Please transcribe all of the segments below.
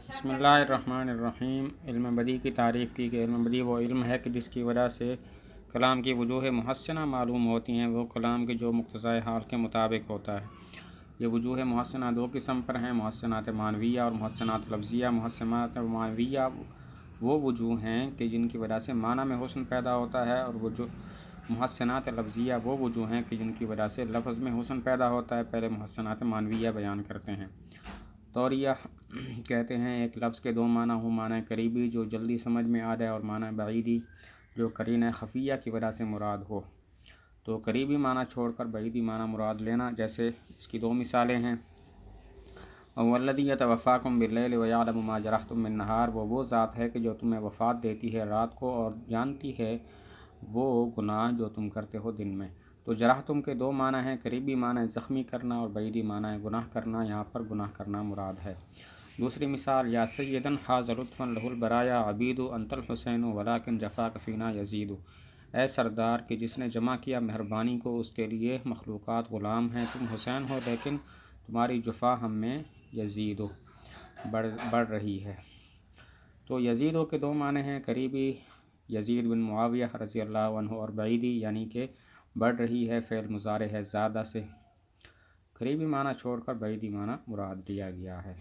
بسم اللہ الرحمن الرحیم۔ علم بدی کی تعریف کی کہ علم بدی وہ علم ہے کہ جس کی وجہ سے کلام کی وجوہ محسنہ معلوم ہوتی ہیں، وہ کلام کے جو مقتضائے حال کے مطابق ہوتا ہے۔ یہ وجوہ محسنہ دو قسم پر ہیں، محسنات معنویہ اور محسنات لفظیہ۔ محسنات معنویہ وہ وجوہ ہیں کہ جن کی وجہ سے معنی میں حسن پیدا ہوتا ہے، اور محسنات لفظیہ وہ وجوہ ہیں کہ جن کی وجہ سے لفظ میں حسن پیدا ہوتا ہے۔ پہلے محسنات معنویہ بیان کرتے ہیں۔ توریہ کہتے ہیں ایک لفظ کے دو معنی ہوں، معنی قریبی جو جلدی سمجھ میں آ جائے، اور معنی بعیدی جو قرینہ خفیہ کی وجہ سے مراد ہو۔ تو قریبی معنی چھوڑ کر بعیدی معنی مراد لینا، جیسے اس کی دو مثالیں ہیں۔ وَالَّذِي يَتَوَفَّاكُم بِاللَّيْلِ وَيَعْلَمُ مَا جَرَحْتُم بِالنَّهَارِ، وہ ذات ہے کہ جو تمہیں وفات دیتی ہے رات کو اور جانتی ہے وہ گناہ جو تم کرتے ہو دن میں۔ تو جرحتم کے دو معنی ہیں، قریبی معنی زخمی کرنا اور بعیدی معنی گناہ کرنا۔ یہاں پر گناہ کرنا مراد ہے۔ دوسری مثال، یا سیدن حاز لطفا لہ البرایا عبید انت الحسین ولکن جفاک فینا یزید، اے سردار کہ جس نے جمع کیا مہربانی کو، اس کے لیے مخلوقات غلام ہیں، تم حسین ہو لیکن تمہاری جفا ہم میں یزید بڑھ رہی ہے۔ تو یزیدوں کے دو معنی ہیں، قریبی یزید بن معاویہ رضی اللہ عنہ، اور بعیدی یعنی کہ بڑھ رہی ہے، فعل مضارع ہے زیادہ سے۔ قریبی معنی چھوڑ کر بعیدی معنی مراد دیا گیا ہے۔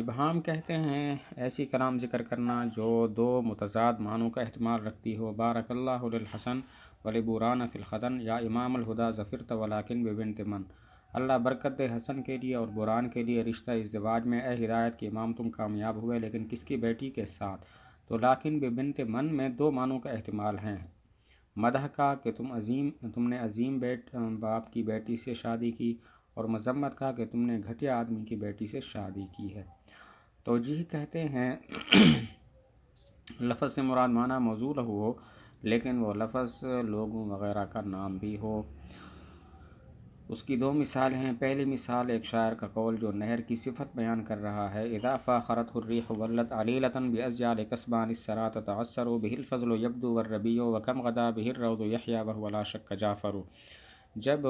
ابہام کہتے ہیں ایسی کلام ذکر کرنا جو دو متضاد معنوں کا احتمال رکھتی ہو۔ بارک اللہ للحسن ولبوران فی الخدن، یا امام الہدی ظفرت ولکن ببنت من، اللہ برکت دے حسن کے لیے اور بوران کے لیے رشتہ ازدواج میں، اے ہدایت کے امام تم کامیاب ہوئے لیکن کس کی بیٹی کے ساتھ۔ تو لیکن ببنت من میں دو معنوں کا احتمال ہے، مدح کا کہ تم نے عظیم باپ کی بیٹی سے شادی کی، اور مذمت کا کہ تم نے گھٹیا آدمی کی بیٹی سے شادی کی ہے۔ توجیہ کہتے ہیں لفظ سے مراد معنی موضوع ہو لیکن وہ لفظ لوگوں وغیرہ کا نام بھی ہو۔ اس کی دو مثال ہیں۔ پہلی مثال ایک شاعر کا قول جو نہر کی صفت بیان کر رہا ہے، اذا فاخرت الریح ولت علیلۃ باشجال کسبان السرا تتعثر به الفضل یبدو والربیع وکم غدا به الروض یحیی وهو لا شک جعفر، جب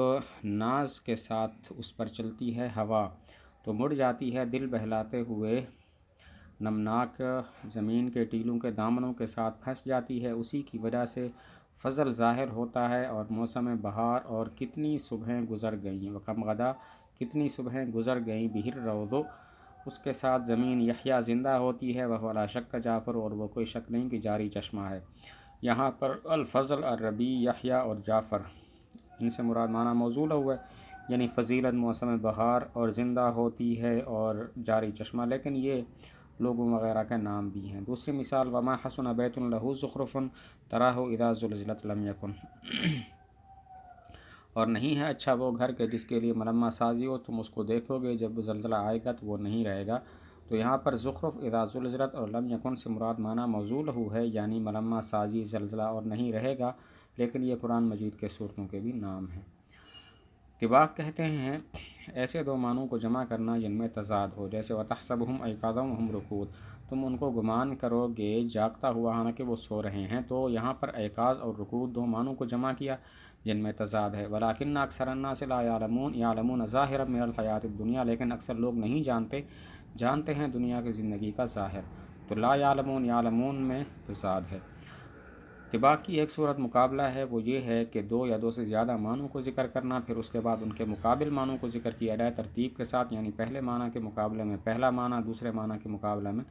ناز کے ساتھ اس پر چلتی ہے ہوا تو مڑ جاتی ہے دل بہلاتے ہوئے، نمناک زمین کے ٹیلوں کے دامنوں کے ساتھ پھنس جاتی ہے، اسی کی وجہ سے فضل ظاہر ہوتا ہے۔ اور موسم بہار اور کتنی صبحیں گزر گئیں، وکم غدا کتنی صبحیں گزر گئیں، بہر روض اس کے ساتھ زمین، یحییٰ زندہ ہوتی ہے، وہو لا شک جعفر اور وہ کوئی شک نہیں کہ جاری چشمہ ہے۔ یہاں پر الفضل، الربیع، یحییٰ اور جعفر ان سے مراد معنی موصول ہوا ہے، یعنی فضیلت موسم بہار اور زندہ ہوتی ہے اور جاری چشمہ، لیکن یہ لوگوں وغیرہ کے نام بھی ہیں۔ دوسری مثال، وما حسن بیت لہ زخرف تراہ اذا زلزلت لم یکن، اور نہیں ہے اچھا وہ گھر کہ جس کے لیے ملمہ سازی ہو، تم اس کو دیکھو گے جب زلزلہ آئے گا تو وہ نہیں رہے گا۔ تو یہاں پر زخرف، اذا زلزلت اور لم یکن سے مراد معنی موصول ہے، یعنی ملمہ سازی، زلزلہ اور نہیں رہے گا، لیکن یہ قرآن مجید کے صورتوں کے بھی نام ہیں۔ طباق کہتے ہیں ایسے دو معنوں کو جمع کرنا جن میں تضاد ہو، جیسے وَتَحْسَبُهُمْ أَيْقَاظًا وَهُمْ رُقُودٌ، تم ان کو گمان کرو گے جاگتا ہوا حالانکہ وہ سو رہے ہیں۔ تو یہاں پر ایقاظ اور رقود دو معنوں کو جمع کیا جن میں تضاد ہے۔ وَلَٰكِنَّ أَكْثَرَ النَّاسِ لَا يَعْلَمُونَ ظَاهِرًا مِنَ الْحَيَاةِ الدُّنْيَا، لیکن اکثر لوگ نہیں جانتے ہیں دنیا کی زندگی کا ظاہر۔ تو لا یعلمون میں تضاد ہے۔ طباق کی ایک صورت مقابلہ ہے، وہ یہ ہے کہ دو یا دو سے زیادہ معنوں کو ذکر کرنا، پھر اس کے بعد ان کے مقابل معنوں کو ذکر کیا جائے ترتیب کے ساتھ، یعنی پہلے معنی کے مقابلے میں پہلا معنی، دوسرے معنی کے مقابلے میں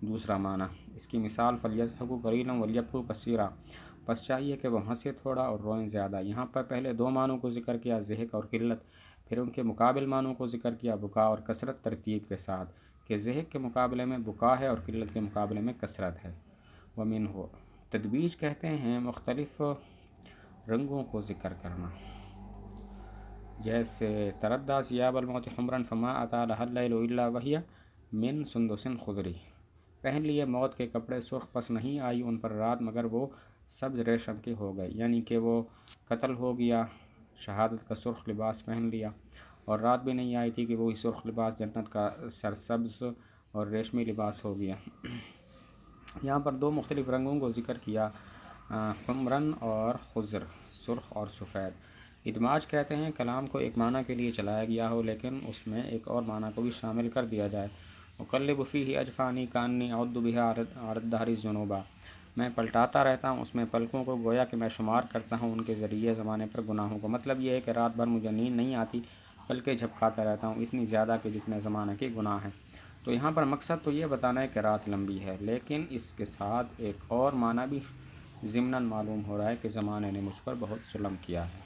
دوسرا معنی۔ اس کی مثال، فَلْيَضْحَكُوا قَلِيلًا وَلْيَبْكُوا كَثِيرًا، پس چاہیے کہ وہ ہنسے تھوڑا اور روئیں زیادہ۔ یہاں پر پہلے دو معنوں کو ذکر کیا، ضحک اور قلت، پھر ان کے مقابل معنوں کو ذکر کیا، بکا اور کثرت، ترتیب کے ساتھ کہ ضحک کے مقابلے میں بکا ہے اور قلت کے مقابلے میں کثرت ہے۔ وَمِنْهُ تدبیج کہتے ہیں مختلف رنگوں کو ذکر کرنا، جیسے تردّا ثیاب الموت حمرا فما اتی لها اللیل الا وہی من سندس خضر، پہن لیے موت کے کپڑے سرخ پس نہیں آئی ان پر رات مگر وہ سبز ریشم کے ہو گئے، یعنی کہ وہ قتل ہو گیا، شہادت کا سرخ لباس پہن لیا، اور رات بھی نہیں آئی تھی کہ وہی سرخ لباس جنت کا سرسبز اور ریشمی لباس ہو گیا۔ یہاں پر دو مختلف رنگوں کو ذکر کیا، حمرن اور خضر، سرخ اور سفید۔ ادماج کہتے ہیں کلام کو ایک معنی کے لیے چلایا گیا ہو لیکن اس میں ایک اور معنی کو بھی شامل کر دیا جائے۔ اقلب فیہ اجفانی کانی اعد بہا علی الدہر الذنوبا، میں پلٹاتا رہتا ہوں اس میں پلکوں کو، گویا کہ میں شمار کرتا ہوں ان کے ذریعے زمانے پر گناہوں کو۔ مطلب یہ ہے کہ رات بھر مجھے نیند نہیں آتی بلکہ جھپکاتا رہتا ہوں، اتنی زیادہ کہ جتنے زمانے کے گناہ ہیں۔ تو یہاں پر مقصد تو یہ بتانا ہے کہ رات لمبی ہے، لیکن اس کے ساتھ ایک اور معنی بھی ضمناً معلوم ہو رہا ہے کہ زمانے نے مجھ پر بہت ظلم کیا ہے۔